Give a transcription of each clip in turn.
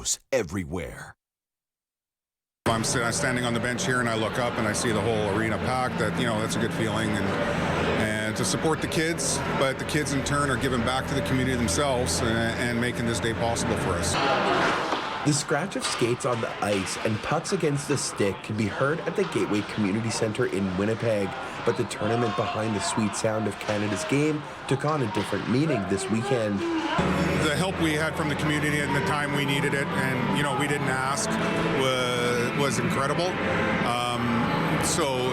News everywhere. I'm standing on the bench here and I look up and I see the whole arena packed. That's a good feeling, and to support the kids, but the kids in turn are giving back to the community themselves and making this day possible for us. The scratch of skates on the ice and pucks against the stick can be heard at the Gateway Community Centre in Winnipeg, but the tournament behind the sweet sound of Canada's game took on a different meaning this weekend. The help we had from the community in the time we needed it, and we didn't ask, was incredible. So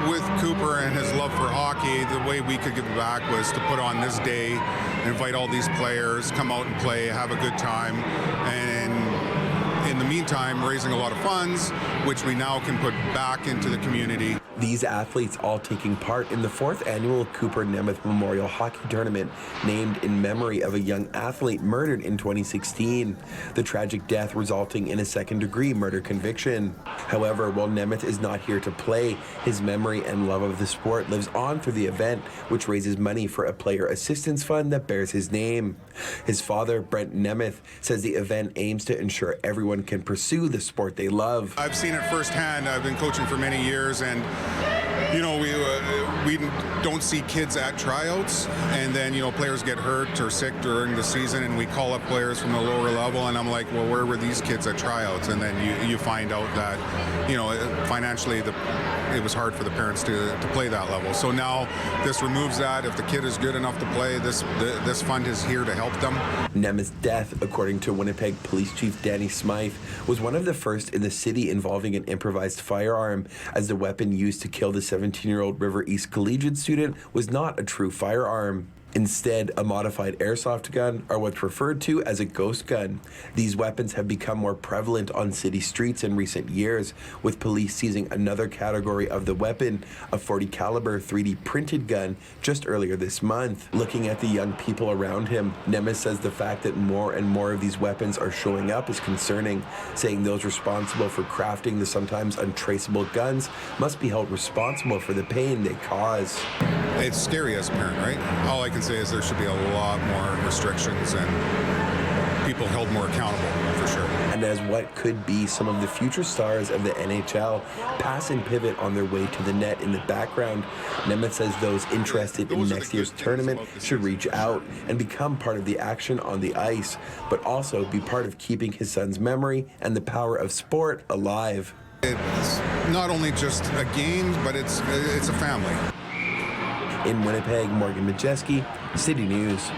with Cooper and his love for hockey, the way we could give back was to put on this day, invite all these players, come out and play, have a good time, and in the meantime, raising a lot of funds, which we now can put back into the community. These athletes all taking part in the 4th annual Cooper Nemeth Memorial Hockey Tournament, named in memory of a young athlete murdered in 2016, the tragic death resulting in a second-degree murder conviction. However, while Nemeth is not here to play, his memory and love of the sport lives on through the event, which raises money for a player assistance fund that bears his name. His father, Brent Nemeth, says the event aims to ensure everyone can pursue the sport they love. I've seen it firsthand. I've been coaching for many years, and we don't see kids at tryouts, and then players get hurt or sick during the season, and we call up players from the lower level, and I'm like, well, where were these kids at tryouts? And then you find out that financially it was hard for the parents to play that level. So now this removes that. If the kid is good enough to play, this fund is here to help them. Nemeth's death, according to Winnipeg Police Chief Danny Smythe, was one of the first in the city involving an improvised firearm, as the weapon used to kill the 17-year-old River East Collegiate student was not a true firearm. Instead, a modified airsoft gun, or what's referred to as a ghost gun. These weapons have become more prevalent on city streets in recent years, with police seizing another category of the weapon, a .40 caliber 3D printed gun, just earlier this month. Looking at the young people around him, Nemeth says the fact that more and more of these weapons are showing up is concerning, saying those responsible for crafting the sometimes untraceable guns must be held responsible for the pain they cause. It's scary as a parent, right? All I can say is there should be a lot more restrictions and people held more accountable, for sure. And as what could be some of the future stars of the NHL pass and pivot on their way to the net in the background, Nemeth says those interested in next year's tournament should reach out and become part of the action on the ice, but also be part of keeping his son's memory and the power of sport alive. It's not only just a game, but it's a family. In Winnipeg, Morgan Majeski, City News.